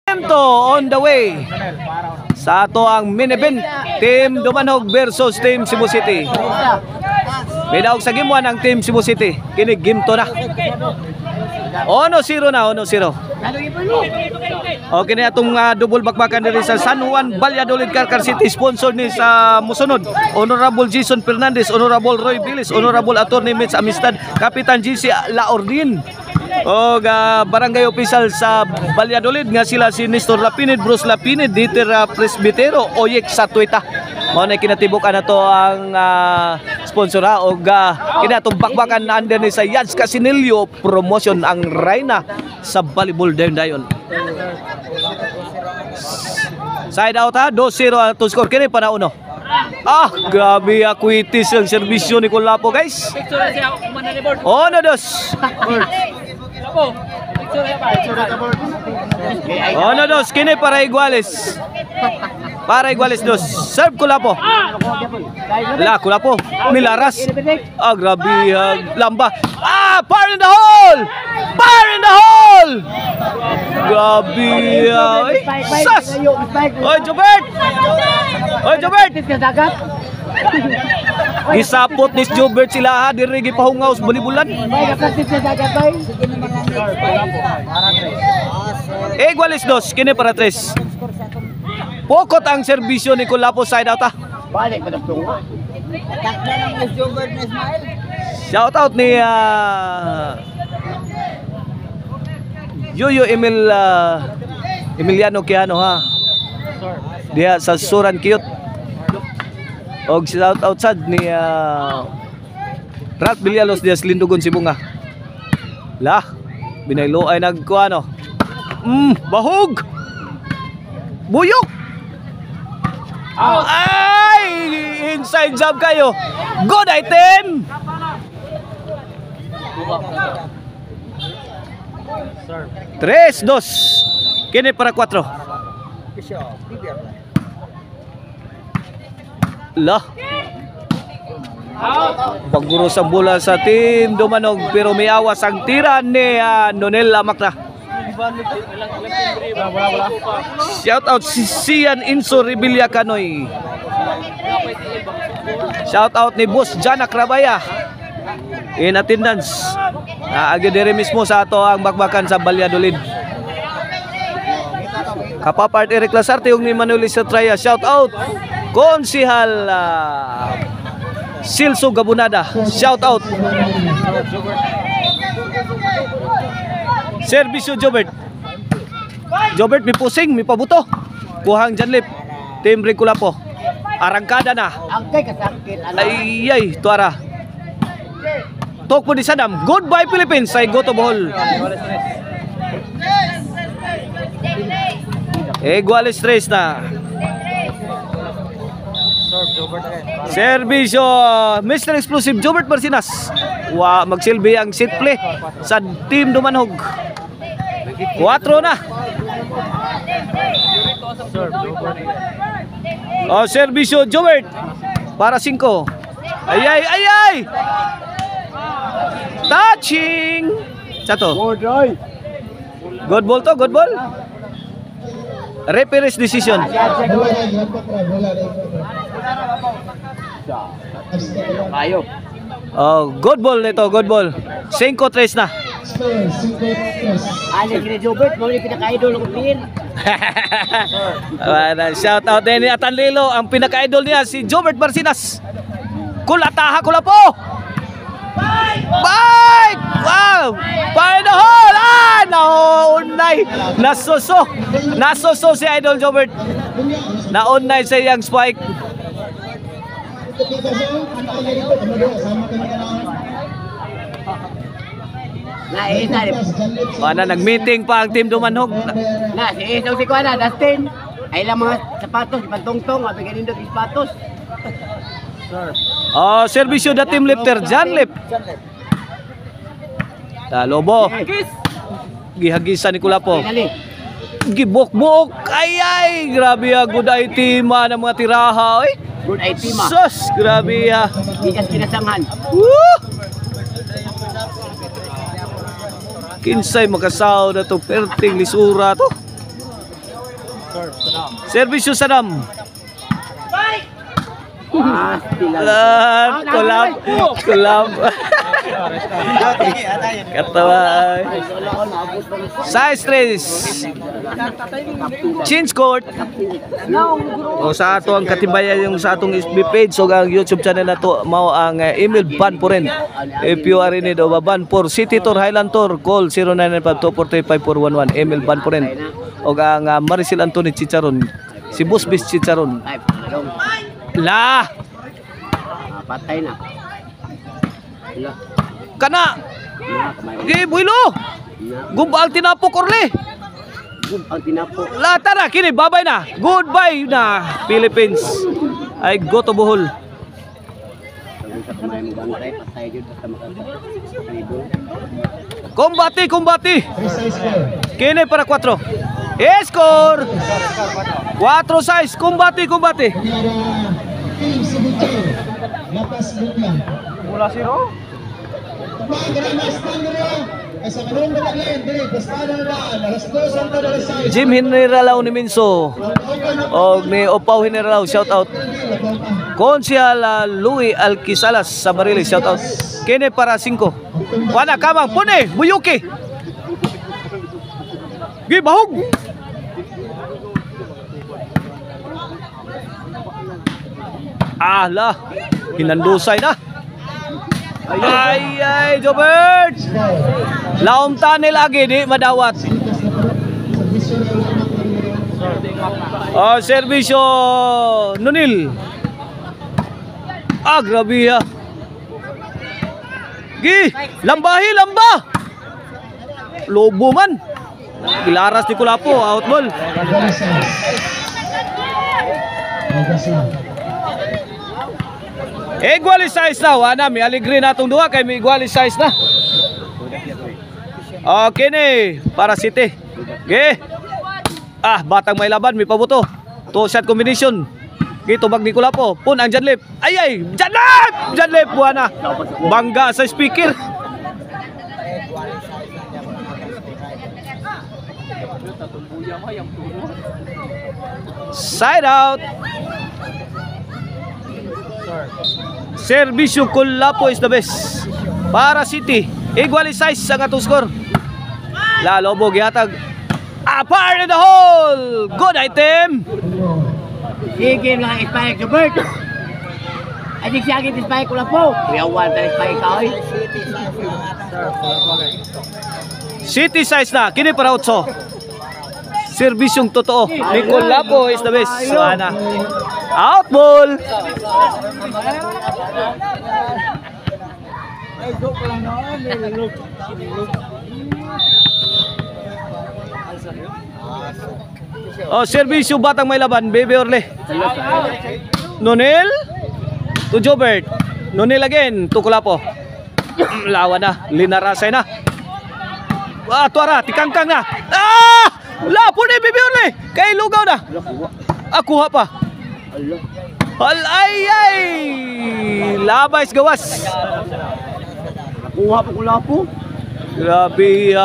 To on the way sa ato ang main event, Team Dumanog versus Team Cebu City. Binaog sa game 1 ang Team Cebu City. Kini game 2 na. 1-0 na, 1-0. Okay na itong double bakbakan diri sa San Juan, Valladolid, Carcar City. Sponsor ni sa musunod, Honorable Jason Fernandez, Honorable Roy Bilis, Honorable Attorney Mitch Amistad, Kapitan GC Laordin. O barangay official sa Valladolid nga sila si Nestor Lapinid, Bruce Lapinid, Dieter Presbitero, Oyek Satuita. Mao na kinatibukan na to ang sponsor o kinatong bakbakan na under ni sa Yads Casinillo promotion ang Reyna sa volleyball dayon. Side out ha, 2-0 to score kini panauno. Grabe akwitis ang serbisyo ni Kulapo guys. 1-2. Dos, kini para Iguales. Para Iguales dos. Serve Kulapo. Kulapo. Milaras. Grabe lamba. Fire in the hole. Fire in the hole. Grabe. Sas. Jobert. Jobert. Gisapot ni Jobert sila diri gipahungaw sa bulibulan. Iguales dos, kini para 3. Pokot ang serbisyo ni Kulapo side out Balik pa tungo. Shout out ni Yoyo Emiliano Kiano Dia sa Suran Kiyot. Og shout out sad ni Ralph Villalos Diaz Lindugon Sibunga. Binaylo ay nagkuano. Bahog. Buyok. Inside job kayo. Good item. Tres, dos. Kini para 4. Pagguros ang bola sa Team Dumanog pero may awas ang tira ni Nonel Lamakna. Shout out si Sian Inso Rebilla Canoy. Shout out ni Boss Jana Krabaya in attendance. Agad mismo sa ato ang bakbakan sa Valladolid. Kapapart Eric Lasarte yung ni Manuel Estrella. Shout out Konsihal Silso Gabunada. Shout out. Servisyo Jobert. Jobert may pusing, may pabuto. Kuhang Janlip. Team Kulapo. Arangkada na. Ay, tuara. Tok po di Sadam. Goodbye Philippines. Say go to Bohol. Iguales 3 na. Servisyo Mr. Explosive Jobert Marcinas. Magsilbi ang set play sa Team Dumanog. 4 na. Servisyo Jobert para 5. Ay. Touching. Sato. Good ball to, good ball. Referee's decision. Good ball nito, good ball. 5-3 na. Jobert, mo ni pinaka-idol ng player. Shout out din ni Atanlilo, ang pinaka-idol niya si Jobert Marcinas. Kulataha Kulapo. Bike! Wow! Fire the hole! Naunay! Nasoso si Idol Jobert. Naunay sa iyang spike. Nag-meeting pa ang Team Dumanog. Si Isaw si Kuana, Dustin. Ay lang mga sapatos, ipantongtong, mabiganin doon sapatos. Servisyo da Team Lifter, Janlip. Lobo. Gihagisan ni Kulapo. Gibok-bok. Ay, grabe good item ng mga tiraha. Good item Sus, grabe Ikas kinasanghan. Kinsay makasaw na to perting lisura to. Servisyo Sadam. Kulab. Katawa. Size race. Change court. O sa ato ang katibayan yung sa atong FB page o ang YouTube channel na to mao ang email ban po rin. If you are in need of a ban for City Tour, Highland Tour, call 0995-243-5411. Email ban po rin. O ang Maricel Anthony Chicharon, si Boss Bis Chicharon. La! Patay na. Kana! Gi builo! Gubal tinapok orle. Ang tinapo. La tara kini babay na. Goodbye na Philippines. I go to Bohol. Sa kamay mo bantay, patay jud basta makakalibo. Kumbati. Kini para 4. Score! 4-6. Kumbati. Mula zero. Jim Hiniralaw ni Minso. O ni Opaw Hiniralaw, shout out. Konsyal Louis Alquisalas sa Barilis, shout out. Kini para 5. Wana kamang pune, buyuki. Gi bahog. Lah, hinandusay na. Ay, Jobert. Laom tani lagi di madawat. Servisyo Nunil. Grabe ha. Gi, lamba. Lobo man. Ilaras di Kulapo, out ball. Equalize na, wana mi aligri natong duha kay mi equalize na. Okay ni para City. Ge. Batang may laban mi pabuto. Two shot combination. Gitubag ni Kulapo. Pun ang Janlip. Ay, Janlip buwana. Bangga sa speaker. Side out. Servisyo Kulapo is the best. Para City. Equalize ang atong score. Lalobo gihatag. Fire in the hole. Good item. Sige lang Spike Jobert. Adik siya agit Spike Kulapo. Kuyawan ta Spike ka oy. City size na. Kini para 8. Serbisyong totoo. Ni Kulapo is the best. Sana. Out ball. Servisyo batang may laban, Bebe Orle. Nonel to Jobert. Nonel again to Kulapo. Lawan na, linarasay na. Tuara, tikangkang na. Lapo ni Bebe Orle. Kay lugaw na. Kuha pa. Ay. Labay gawas. Kuha pa Kulapo. Grabe,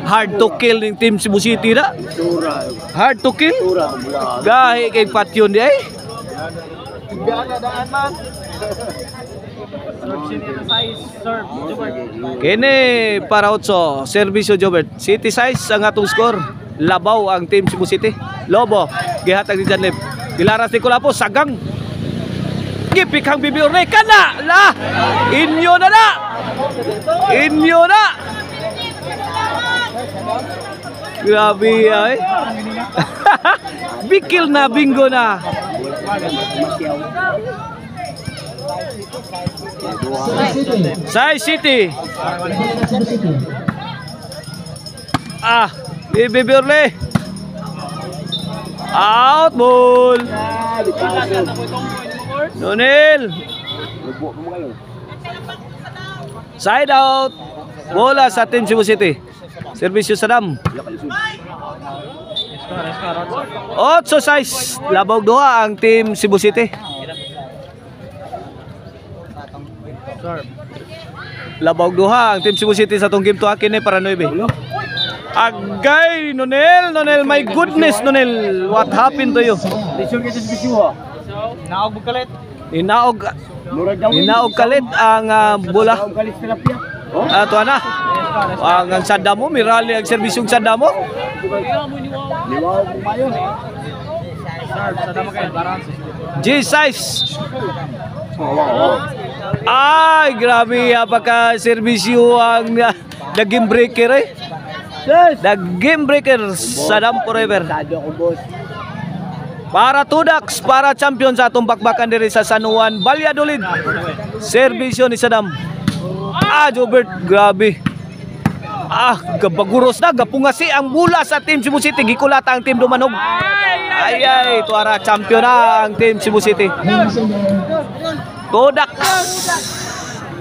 hard to kill ng team Cebu City na. Hard to kill. Gahi kay Patyon di ay. Kini para 8. Servisyo Jobert. City size ang atong score. Labaw ang team Cebu City. Lobo gihatag ni Janlip. Gilaras ni Kulapo sagang. Gipik ang Bebe Orle kana la. Inyo na. Grabe ay. Bikil na bingo na. Sai City. Bebe Orle. Out ball. Nonel. Side out. Bola sa team Cebu City. Servisyo Sadam. 8-6. Labaw duha ang team Cebu City. Labaw duha ang team Cebu City sa tong game to akin para 9. Agay, Nonel, my goodness, Nonel. What happened to you? Lisyon kita sa bisuha. Inaog kalit ang bola. Naog kalit tilapia. Ato na. Ang sada mo, mirali ang serbisyong sada mo. Liwaw mo mayo. G-size. Ay, grabe apaka serbisyo ang the game breaker eh. The game breaker Sadam forever. Sado ko, boss. Para Tudax, para champion sa atong bakbakan diri sa San Juan, Valladolid. Serbisyo ni Sadam. Jobert, grabe. Gabaguros na, gapungasi ang bula sa Team Cebu City. Gikulata ang Team Dumanog. Ay, tuara champion na ang Team Cebu City. Tudax.